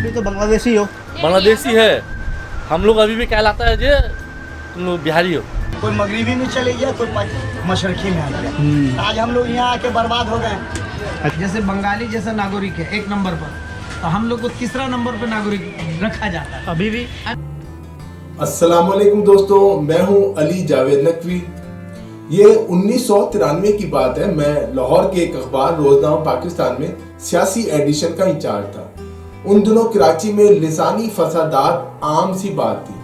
भी तो बांग्लादेशी हो। बांग्लादेशी है, हम लोग अभी भी कहलाता है जे तुम लोग बिहारी हो। कोई मगरिबी में चले गया, कोई मशरकी में आ गया। आज हम लोग यहाँ आके बर्बाद हो गए। जैसे बंगाली जैसा नागरिक है 1 नंबर पर, तो हम लोग को तीसरा नंबर पर नागरिक रखा जाता है अभी भी। अस्सलाम वालेकुम दोस्तों, मैं हूं अली जावेद नकवी। ये 1993 की बात है। मैं लाहौर के एक अखबार रोजनामा पाकिस्तान में सियासी एडिशन का इंचार्ज था। उन दिनों कराची में लिसानी फसादात आम सी बात थी।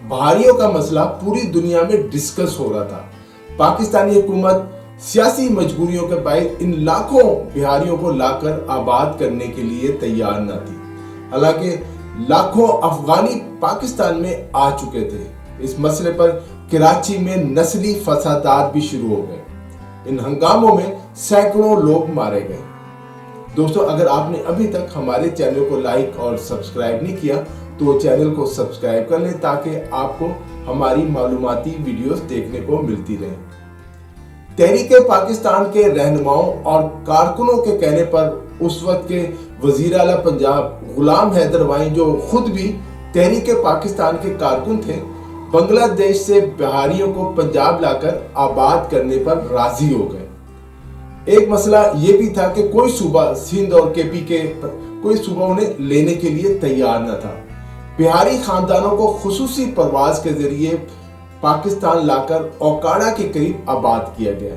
बहारियों का मसला पूरी दुनिया में डिस्कस हो रहा था। पाकिस्तानी हुकूमत सियासी मजबूरियों के बायस इन लाखों बिहारियों को लाकर आबाद करने के लिए तैयार न थी। हालांकि लाखों अफगानी पाकिस्तान में आ चुके थे। इस मसले पर कराची में नस्ली फसादात भी शुरू हो गए। इन हंगामों में सैकड़ों लोग मारे गए। दोस्तों, अगर आपने अभी तक हमारे चैनल को लाइक और सब्सक्राइब नहीं किया तो चैनल को सब्सक्राइब कर लें ताकि आपको हमारी मालूमाती वीडियोस देखने को मिलती रहे। तहरीके पाकिस्तान के रहनुमाओं और कारकुनों के कहने पर उस वक्त के वजीर आला पंजाब गुलाम हैदर वाई, जो खुद भी तहरीके पाकिस्तान के कारकुन थे, बांग्लादेश से बिहारियों को पंजाब लाकर आबाद करने पर राजी हो गए। एक मसला ये भी था कि कोई सूबा सिंध और केपी के कोई सूबा उन्हें लेने के लिए तैयार न था। बिहारी खानदानों को खुसूसी परवाज के जरिए पाकिस्तान लाकर ओकाड़ा के करीब आबाद किया गया।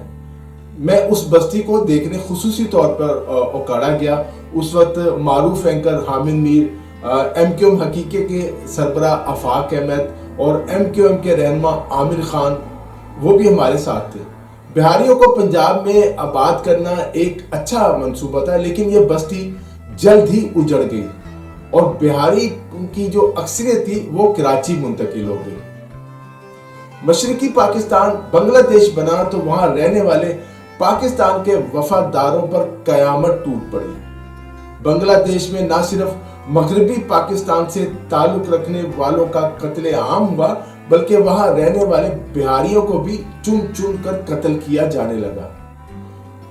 मैं उस बस्ती को देखने खुसूसी तौर पर ओकाड़ा गया। उस वक्त मारूफ एंकर हामिद मीर, MQM हकीके के सरबरा आफाक अहमद और MQM के रहनुमा आमिर खान, वो भी हमारे साथ थे। बिहारियों को पंजाब में आबाद करना एक अच्छा मंसूबा था, लेकिन ये बस्ती जल्द ही उजड़ गई और बिहारी की जो अक्सरियत थी वो कराची मुंतकिल हो गई। मशरकी पाकिस्तान बांग्लादेश बना तो वहां रहने वाले पाकिस्तान के वफादारों पर कयामत टूट पड़ी। बांग्लादेश में न सिर्फ मगरबी पाकिस्तान से ताल्लुक रखने वालों का कत्ले आम हुआ, बल्कि वहां रहने वाले बिहारियों को भी चुन चुन कर कत्ल किया जाने लगा।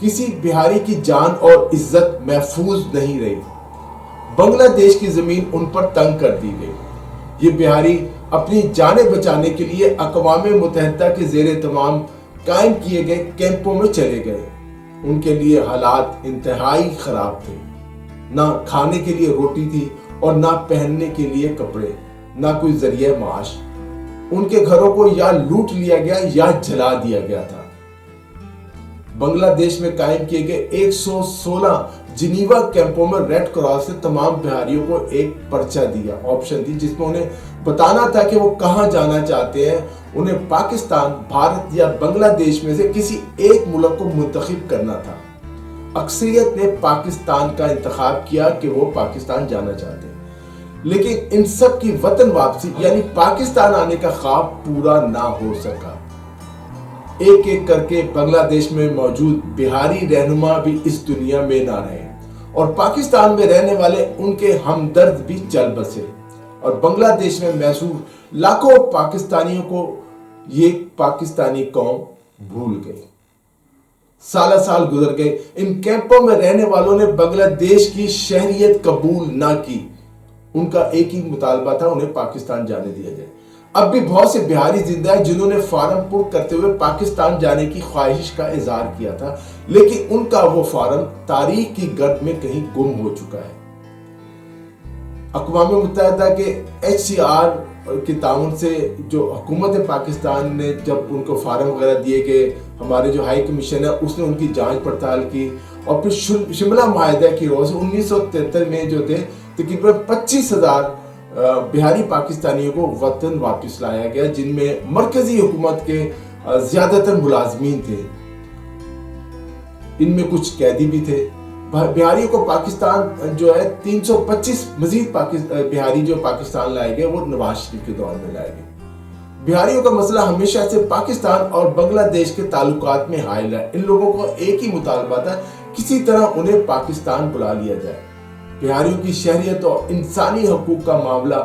किसी बिहारी की जान और इज्जत महफूज नहीं रही। बांग्लादेश की जमीन उन पर तंग कर दी गई। ये बिहारी अपनी जानें बचाने के लिए अक़वाम मुत्तहिदा के ज़ेरे तमाम कायम किए गए कैंपों में चले गए। उनके लिए हालात इंतहाई खराब थे। ना खाने के लिए रोटी थी और ना पहनने के लिए कपड़े, ना कोई जरिया माश। उनके घरों को या लूट लिया गया या जला दिया गया था। बांग्लादेश में कायम किए गए 116 जिनीवा कैंपों में रेड क्रॉस ने तमाम बिहारियों को एक पर्चा दिया, ऑप्शन दी, जिसमें उन्हें बताना था कि वो कहां जाना चाहते हैं। उन्हें पाकिस्तान, भारत या बांग्लादेश में से किसी एक मुल्क को मुंतखब करना था। अक्सरियत ने पाकिस्तान का इंतखाब किया कि वो पाकिस्तान जाना चाहते हैं, लेकिन इन सब की वतन वापसी यानी पाकिस्तान आने का ख्वाब पूरा ना हो सका। एक एक करके बांग्लादेश में मौजूद बिहारी रहनुमा भी इस दुनिया में ना रहे और पाकिस्तान में रहने वाले उनके हमदर्द भी चल बसे और बांग्लादेश में महसूर लाखों पाकिस्तानियों को ये पाकिस्तानी कौम भूल गई। साल गुजर गए। इन कैंपों में रहने वालों ने बांग्लादेश की शहरियत कबूल ना की। उनका एक ही मुतालबा था, उन्हें पाकिस्तान जाने दिया जाए। अब भी बहुत से बिहारी जिंदा हैं जिन्होंने फार्म पुर करते हुए पाकिस्तान जाने की ख्वाहिश का इजहार किया था, लेकिन उनका वो फार्म तारीख की गर्द में कहीं गुम हो चुका है। अक़वाम मुत्तहिदा के HCR के ताउन से जो हुकूमत पाकिस्तान ने जब उनको फार्म वगैरह दिए गए, हमारे जो हाई कमीशन है उसने उनकी जांच पड़ताल की और फिर शिमला माहिदा की रोज़ 1973 में जो थे तकरीबन 25,000 बिहारी पाकिस्तानियों को वतन वापस लाया गया, जिनमें मरकजी हुकूमत के ज्यादातर मुलाजमीन थे। इनमें कुछ कैदी भी थे। बिहारियों को पाकिस्तान जो है 325 मजीद बिहारी जो पाकिस्तान लाए गए वो नवाज शरीफ के दौर में लाए गए। बिहारियों का मसला हमेशा से पाकिस्तान और बांग्लादेश के ताल्लुकात में हायल है। इन लोगों को एक ही मुतालबा था, किसी तरह उन्हें पाकिस्तान बुला लिया जाए। बिहारियों की शहरियत और इंसानी हकूक का मामला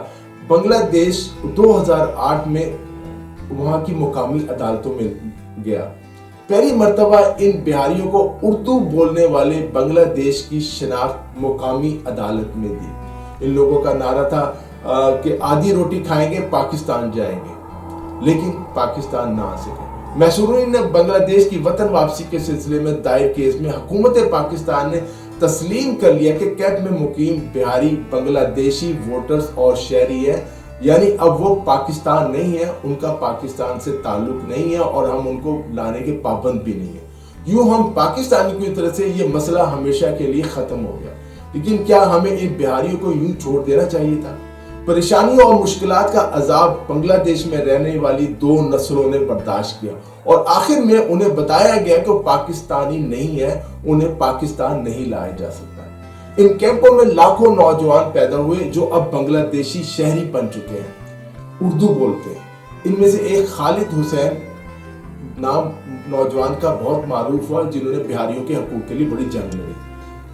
बांग्लादेश 2008 में वहां की मुकामी अदालतों में गया। पहली मर्तबा इन बिहारियों को उर्दू बोलने वाले बांग्लादेश की शनाख्त मुकामी अदालत में दी। इन लोगों का नारा था कि आधी रोटी खाएंगे पाकिस्तान जाएंगे, लेकिन पाकिस्तान ना आ सके। मैसूरुद्दीन ने बांग्लादेश की वतन वापसी के सिलसिले में दायर केस में हुकूमत पाकिस्तान ने तस्लीम कर लिया कि कैंप में मुकीम बिहारी बांग्लादेशी वोटर्स और शहरी है, यानी अब वो पाकिस्तान नहीं है, उनका पाकिस्तान से ताल्लुक नहीं है और हम उनको लाने के पाबंद भी नहीं है। यूं हम पाकिस्तानियों की तरफ से ये मसला हमेशा के लिए खत्म हो गया। लेकिन क्या हमें इन बिहारियों को यूं छोड़ देना चाहिए था? परेशानियों और मुश्किलात का अजाब बांग्लादेश में रहने वाली 2 नस्लों ने बर्दाश्त किया और आखिर में उन्हें बताया गया कि वो पाकिस्तानी नहीं है, उन्हें पाकिस्तान नहीं लाया जा सकता। इन कैंपों में लाखों नौजवान पैदा हुए जो अब बांग्लादेशी शहरी बन चुके हैं, उर्दू बोलते हैं। इनमें से एक खालिद हुसैन नाम नौजवान का बहुत मारूफ हुआ, जिन्होंने बिहारियों के हकूक के लिए बड़ी जंग लड़ी।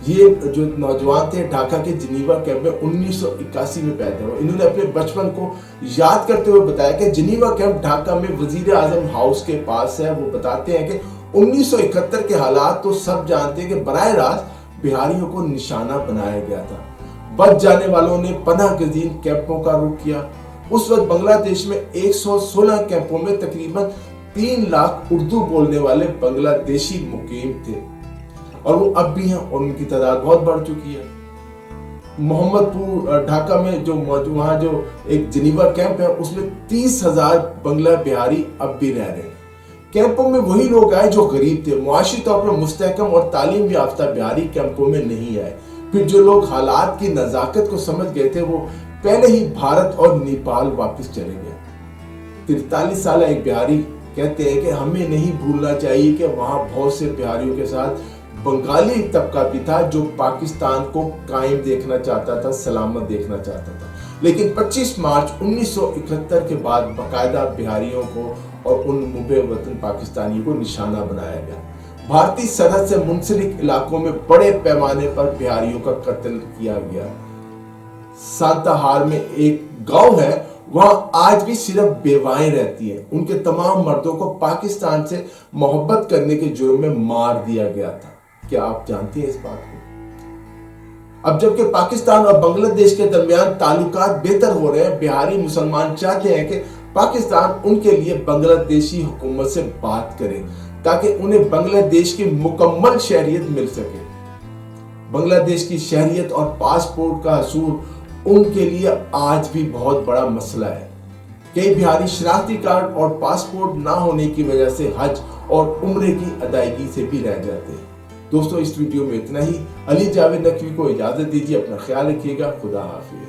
ये जो नौजवान थे ढाका के जिनीवा कैंप में 1981 में पैदा हुए। इन्होंने अपने बचपन को याद करते हुए बताया कि जिनीवा कैंप ढाका में वजीर आजम हाउस के पास है। वो बताते हैं कि 1971 के हालात तो सब जानते हैं कि बराह रास्त बिहारियों को निशाना बनाया गया था। बच जाने वालों ने पनाह गजीन कैंपों का रुख किया। उस वक्त बांग्लादेश में 116 कैंपों में तकरीबन 3 लाख उर्दू बोलने वाले बांग्लादेशी मुकीम थे और वो अब भी हैं और उनकी तादाद बहुत बढ़ चुकी है। मोहम्मदपुर ढाका में जो वहाँ जो एक जिनीवा कैंप है, उसमें 30,000 बंगला बिहारी अब भी रह रहे हैं। कैंपों में वही लोग आए जो गरीब थे, मुआशी तौर पर मुस्तहकम और तालीम याफ्ता बिहारी कैंपों में नहीं आए। फिर जो लोग हालात की नजाकत को समझ गए थे वो पहले ही भारत और नेपाल वापस चले गए। 43 साल एक बिहारी कहते हैं कि हमें नहीं भूलना चाहिए कि वहाँ बहुत से बिहारियों के साथ बंगाली तबका भी था जो पाकिस्तान को कायम देखना चाहता था, सलामत देखना चाहता था। लेकिन 25 मार्च 1971 के बाद बाकायदा बिहारियों को और उन मुबे वतन पाकिस्तानियों को निशाना बनाया गया। भारतीय सरहद से मुंसलिक इलाकों में बड़े पैमाने पर बिहारियों का कत्ल किया गया। सांताहार में एक गांव है, वहां आज भी सिर्फ बेवाएं रहती हैं। उनके तमाम मर्दों को पाकिस्तान से मोहब्बत करने के जुर्म में मार दिया गया था। क्या आप जानते हैं इस बात को? अब जबकि पाकिस्तान और बांग्लादेश के दरमियान ताल्लुकात बेहतर हो रहे हैं, बिहारी मुसलमान चाहते हैं कि पाकिस्तान उनके लिए बांग्लादेशी हुकूमत से बात करे ताकि उन्हें बांग्लादेश की मुकम्मल शहरियत मिल सके। बांग्लादेश की शहरियत और पासपोर्ट का हसूल उनके लिए आज भी बहुत बड़ा मसला है। कई बिहारी शनाख्ती कार्ड और पासपोर्ट ना होने की वजह से हज और उम्रे की अदायगी से भी रह जाते हैं। दोस्तों, इस वीडियो में इतना ही। अली जावेद नकवी को इजाजत दीजिए। अपना ख्याल रखिएगा। खुदा हाफिज।